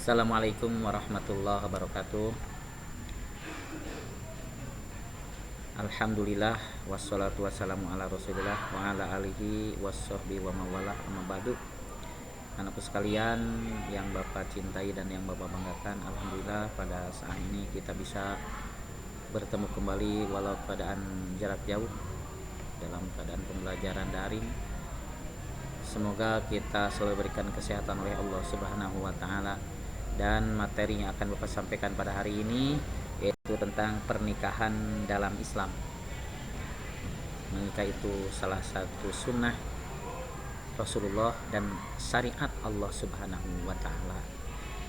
Assalamualaikum warahmatullahi wabarakatuh. Alhamdulillah wassalatu wassalamu ala Rasulillah wa ala alihi wassohbi wa mawalah amma ba'du. Anakku sekalian yang Bapak cintai dan yang Bapak banggakan, alhamdulillah pada saat ini kita bisa bertemu kembali walau keadaan jarak jauh dalam keadaan pembelajaran daring. Semoga kita selalu berikan kesehatan oleh Allah Subhanahu wa taala. Dan materi yang akan Bapak sampaikan pada hari ini yaitu tentang pernikahan dalam Islam. Menikah itu salah satu sunnah Rasulullah dan syariat Allah Subhanahu wa taala.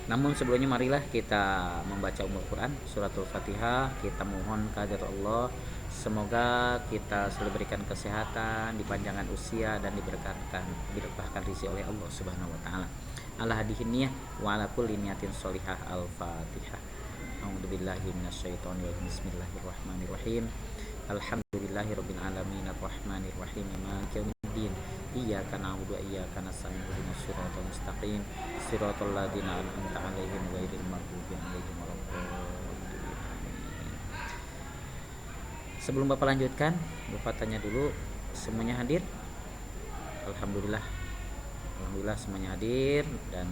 Namun sebelumnya marilah kita membaca Ummul Quran suratul Fatihah. Kita mohon kehadirat Allah, semoga kita selalu berikan kesehatan, dipanjangkan usia dan diberkahkan rezeki oleh Allah Subhanahu wa taala. Ala hadihin niyah wa ala kulli niyatin sholihah. Al-Fatihah. A'udzubillahi minasyaitonir rajim. Bismillahirrahmanirrahim. Alhamdulillahirabbil alamin arrahmanir rahim maliki yaumiddin. Iyyaka na'budu wa iyyaka nasta'in ihdinas siratal mustaqim siratal ladzina an'amta 'alaihim ghairil maghdubi 'alaihim waladdallin. Sebelum Bapak lanjutkan, Bapak tanya dulu, semuanya hadir? Alhamdulillah semuanya hadir, dan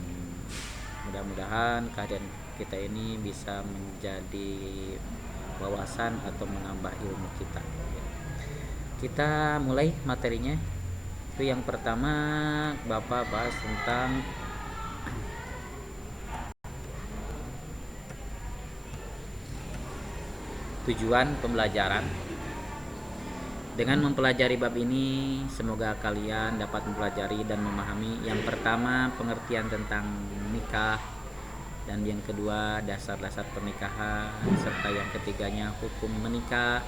mudah-mudahan kehadiran kita ini bisa menjadi wawasan atau menambah ilmu kita. Kita mulai materinya. Itu yang pertama Bapak bahas tentang tujuan pembelajaran. Dengan mempelajari bab ini, semoga kalian dapat mempelajari dan memahami yang pertama pengertian tentang nikah, dan yang kedua dasar-dasar pernikahan, serta yang ketiganya hukum menikah,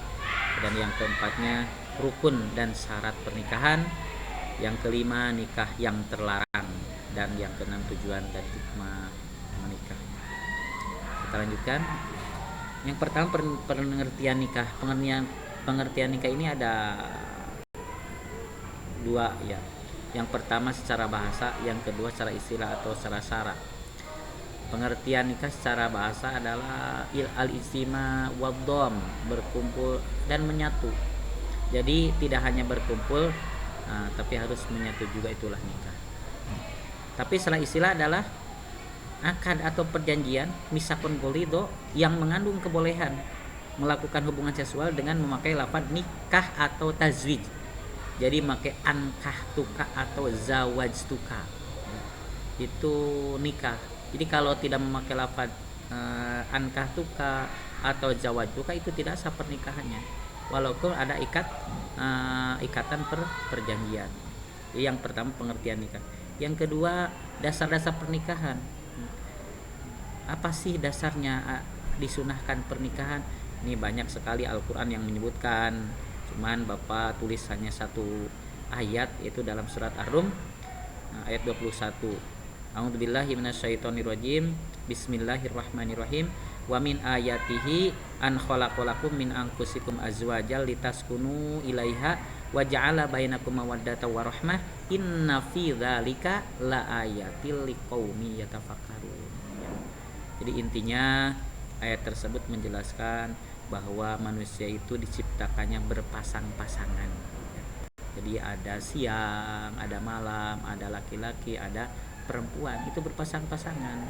dan yang keempatnya rukun dan syarat pernikahan, yang kelima nikah yang terlarang, dan yang keenam tujuan dan hikmah menikah. Kita lanjutkan. Yang pertama pengertian nikah. Pengertian nikah ini ada dua ya. Yang pertama secara bahasa, yang kedua secara istilah atau secara syara. Pengertian nikah secara bahasa adalah al-istima wad-dham, berkumpul dan menyatu. Jadi tidak hanya berkumpul, tapi harus menyatu juga, itulah nikah. Tapi secara istilah adalah akad atau perjanjian misakun golido yang mengandung kebolehan melakukan hubungan seksual dengan memakai lafaz nikah atau tazwij. Jadi memakai ankah tuka atau zawaj tuka, itu nikah. Jadi kalau tidak memakai lafaz ankah tuka atau zawaj tuka, itu tidak sah pernikahannya, walaupun ada ikatan perjanjian. Jadi yang pertama pengertian nikah. Yang kedua dasar-dasar pernikahan. Apa sih dasarnya disunahkan pernikahan? Ini banyak sekali Al-Quran yang menyebutkan, cuman Bapak tulis hanya satu ayat, yaitu dalam surat Ar-Rum ayat 21. A'udzubillahi minasyaitonirrajim. Bismillahirrahmanirrahim. Wa min ayatihi an khalaqalakum min anfusikum azwajal litaskunu ilaiha wa ja'ala bainakum mawaddatan wa rahmah inna fi dzalika laayatil liqaumi yatafakkarun. Jadi intinya ayat tersebut menjelaskan bahwa manusia itu diciptakannya berpasang-pasangan. Jadi ada siang, ada malam, ada laki-laki, ada perempuan, itu berpasang-pasangan.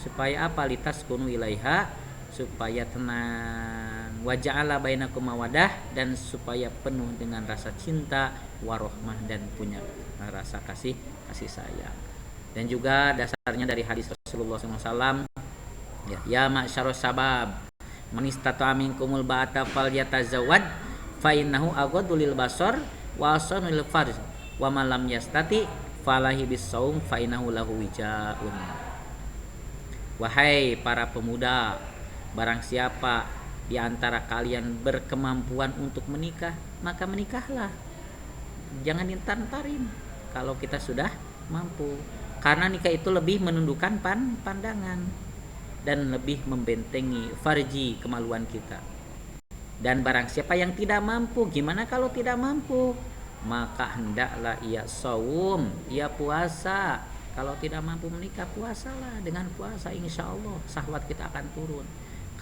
Supaya apa? Litaskunu ilaiha, supaya tenang. Wa ja'ala bainakum mawaddah, dan supaya penuh dengan rasa cinta, warohmah, dan punya rasa kasih sayang. Dan juga dasarnya dari hadis Rasulullah SAW, ya ma'syarus sabab man istata'a minkumul ba'ata falyatazawwad fa innahu aghaddu lil basar wa ahsanu lil farj wa man lam yastati falahi bisawm fa innahu lahu wijaun. Wahai para pemuda, barang siapa di antara kalian berkemampuan untuk menikah, maka menikahlah. Jangan ditantarin kalau kita sudah mampu, karena nikah itu lebih menundukkan pandangan dan lebih membentengi farji, kemaluan kita. Dan barang siapa yang tidak mampu, gimana kalau tidak mampu? Maka hendaklah ia saum, ia puasa, Kalau tidak mampu menikah, puasalah. Dengan puasa insya Allah syahwat kita akan turun.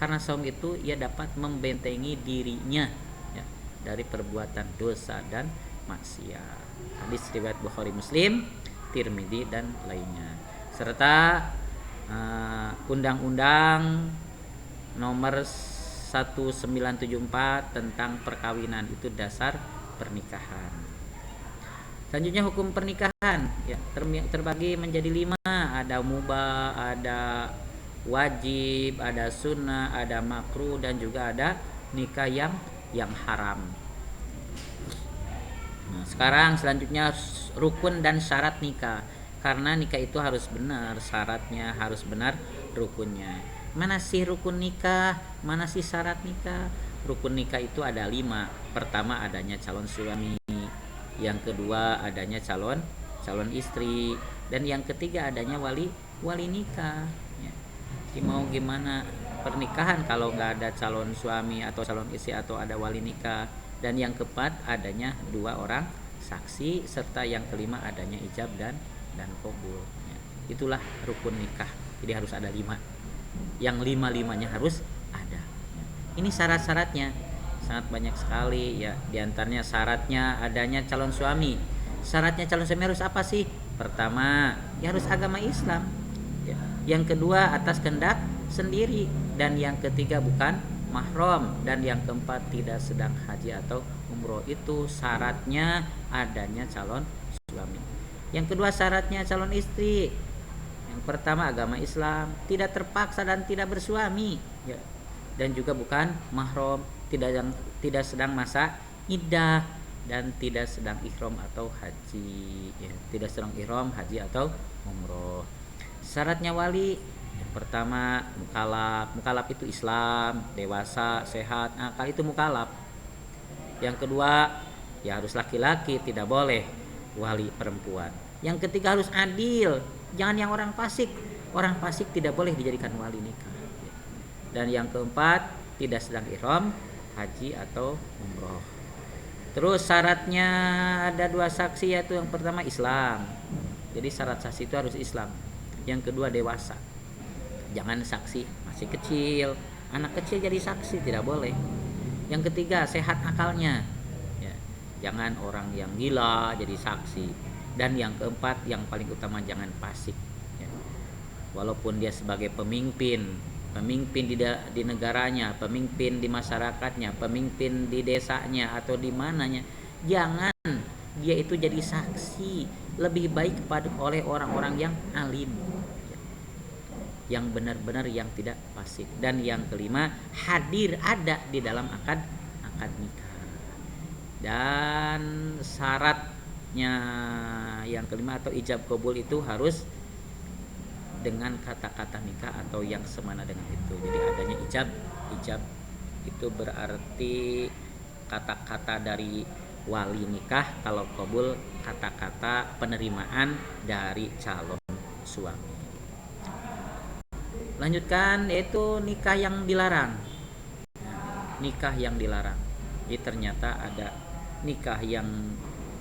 Karena saum itu ia dapat membentengi dirinya ya, dari perbuatan dosa dan maksiat. Hadis riwayat Bukhari, Muslim, Tirmidzi dan lainnya. Serta Undang-Undang nomor 1974 tentang perkawinan, itu dasar pernikahan. Selanjutnya hukum pernikahan ya, terbagi menjadi 5. Ada mubah, ada wajib, ada sunnah, ada makruh, dan juga ada nikah yang haram. Nah, sekarang selanjutnya rukun dan syarat nikah. Karena nikah itu harus benar syaratnya, harus benar rukunnya. Mana sih rukun nikah? Mana sih syarat nikah? Rukun nikah itu ada 5. Pertama adanya calon suami, yang kedua adanya calon istri, dan yang ketiga adanya wali nikah ya. Jadi mau gimana pernikahan kalau nggak ada calon suami atau calon istri atau ada wali nikah. Dan yang keempat adanya 2 orang saksi, serta yang kelima adanya ijab dan qabul ya. Itulah rukun nikah. Jadi harus ada 5. Yang 5-5-nya harus ada ya. Ini syarat-syaratnya sangat banyak sekali ya. Di antaranya syaratnya adanya calon suami. Syaratnya calon suami harus apa sih? Pertama, ya harus agama Islam ya. Yang kedua, atas kehendak sendiri. Dan yang ketiga, bukan mahram. Dan yang keempat, tidak sedang haji atau umroh. Itu syaratnya adanya calon suami. Yang kedua, syaratnya calon istri. Yang pertama, agama Islam, tidak terpaksa dan tidak bersuami ya. Dan juga bukan mahram, tidak sedang masa iddah, dan tidak sedang ihram atau haji ya. Tidak sedang ihram, haji atau umroh. Syaratnya wali, yang pertama mukalaf itu Islam, dewasa, sehat, akal, itu mukalaf. Yang kedua ya harus laki-laki, tidak boleh wali perempuan. Yang ketiga harus adil, jangan yang orang fasik. Orang fasik tidak boleh dijadikan wali nikah. Dan yang keempat, tidak sedang ihram, haji atau umroh. Terus syaratnya ada 2 saksi, yaitu yang pertama Islam. Jadi syarat saksi itu harus Islam. Yang kedua dewasa. Jangan saksi masih kecil, anak kecil jadi saksi, tidak boleh. Yang ketiga sehat akalnya ya. Jangan orang yang gila jadi saksi. Dan yang keempat yang paling utama, jangan fasik ya. Walaupun dia sebagai pemimpin di negaranya, pemimpin di masyarakatnya, pemimpin di desanya atau di mananya, jangan dia itu jadi saksi. Lebih baik oleh orang-orang yang alim, yang benar-benar, yang tidak fasik. Dan yang kelima, hadir, ada di dalam akad nikah. Dan syaratnya yang kelima atau ijab qabul itu harus dengan kata-kata nikah atau yang semana dengan itu. Jadi adanya ijab itu berarti kata-kata dari wali nikah. Kalau qabul, kata-kata penerimaan dari calon suami. Lanjutkan, yaitu nikah yang dilarang. Nikah yang dilarang. Jadi ternyata ada nikah yang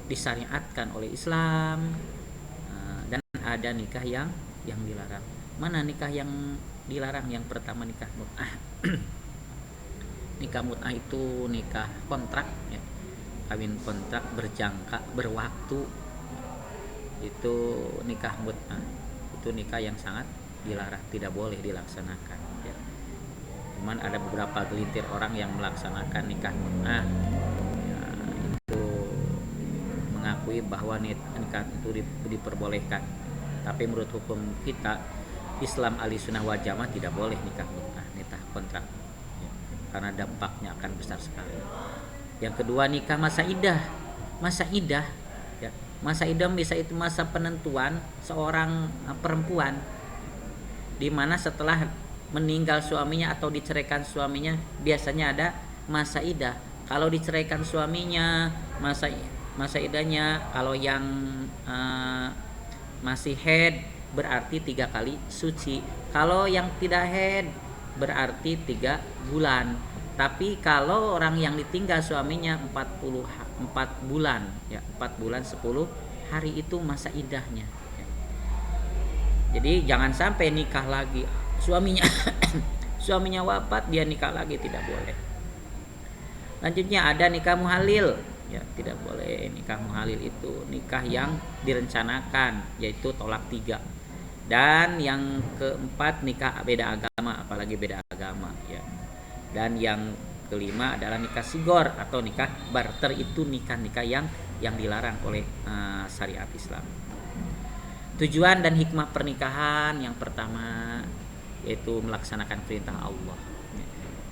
disyariatkan oleh Islam, dan ada nikah yang dilarang. Mana nikah yang dilarang? Yang pertama nikah mut'ah. Nikah mut'ah itu nikah kontrak ya. Kawin kontrak berjangka, berwaktu. Itu nikah mut'ah. Itu nikah yang sangat dilarang, tidak boleh dilaksanakan ya. Cuman ada beberapa gelintir orang yang melaksanakan nikah mut'ah ya, itu mengakui bahwa nikah itu diperbolehkan. Tapi menurut hukum kita Islam Ahlussunnah wal Jamaah tidak boleh nikah mut'ah, nikah kontrak ya, karena dampaknya akan besar sekali. Yang kedua, nikah masa idah ya. Masa idah bisa itu masa penentuan seorang perempuan, di mana setelah meninggal suaminya atau diceraikan suaminya, biasanya ada masa idah. Kalau diceraikan suaminya, masa idahnya kalau yang masih haid berarti 3 kali suci. Kalau yang tidak haid berarti 3 bulan. Tapi kalau orang yang ditinggal suaminya 4 bulan ya, 4 bulan 10 hari itu masa idahnya ya. Jadi jangan sampai nikah lagi suaminya suaminya wafat dia nikah lagi, tidak boleh. Lanjutnya ada nikah muhalil, ya tidak boleh. Nikah muhalil itu nikah yang direncanakan, yaitu tolak 3. Dan yang keempat nikah beda agama, apalagi beda agama ya. Dan yang kelima adalah nikah sigor atau nikah barter, itu nikah-nikah yang dilarang oleh syariat Islam. Tujuan dan hikmah pernikahan yang pertama yaitu melaksanakan perintah Allah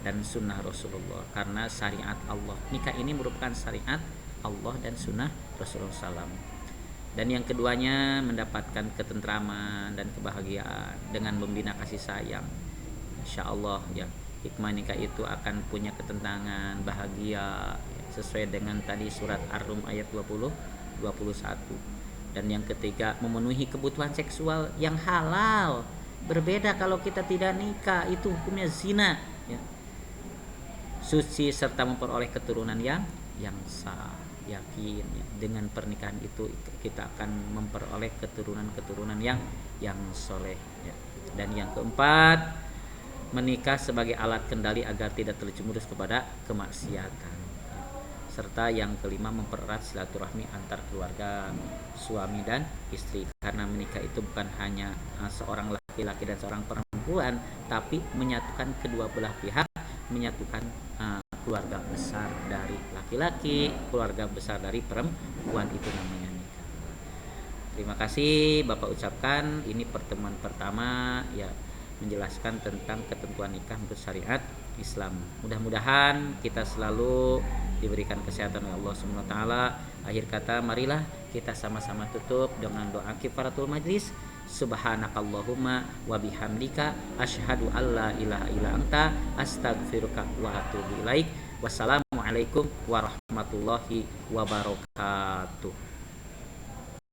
dan sunnah Rasulullah, karena syariat Allah. Nikah ini merupakan syariat Allah dan sunnah Rasulullah SAW. Dan yang keduanya mendapatkan ketentraman dan kebahagiaan dengan membina kasih sayang. Insya Allah ya, hikmah nikah itu akan punya ketenangan, bahagia sesuai dengan tadi surat Ar-Rum ayat 20-21. Dan yang ketiga, memenuhi kebutuhan seksual yang halal. Berbeda kalau kita tidak nikah, itu hukumnya zina ya. Suci serta memperoleh keturunan yang sah. Yakin ya, dengan pernikahan itu kita akan memperoleh keturunan yang soleh ya. Dan yang keempat, menikah sebagai alat kendali agar tidak terjerumus kepada kemaksiatan ya. Serta yang kelima, mempererat silaturahmi antar keluarga suami dan istri, karena menikah itu bukan hanya seorang laki-laki dan seorang perempuan, tapi menyatukan kedua belah pihak, menyatukan keluarga besar dari laki-laki, keluarga besar dari perempuan, itu namanya nikah. Terima kasih Bapak ucapkan, ini pertemuan pertama ya, menjelaskan tentang ketentuan nikah menurut syariat Islam. Mudah-mudahan kita selalu diberikan kesehatan oleh Allah Subhanahu wa taala. Akhir kata, marilah kita sama-sama tutup dengan doa kifaratul majlis. Subhanakallahumma wa bihamdika asyhadu alla ilaha illa anta astaghfiruka wa atubu ilaik. Wassalamualaikum warahmatullahi wabarakatuh.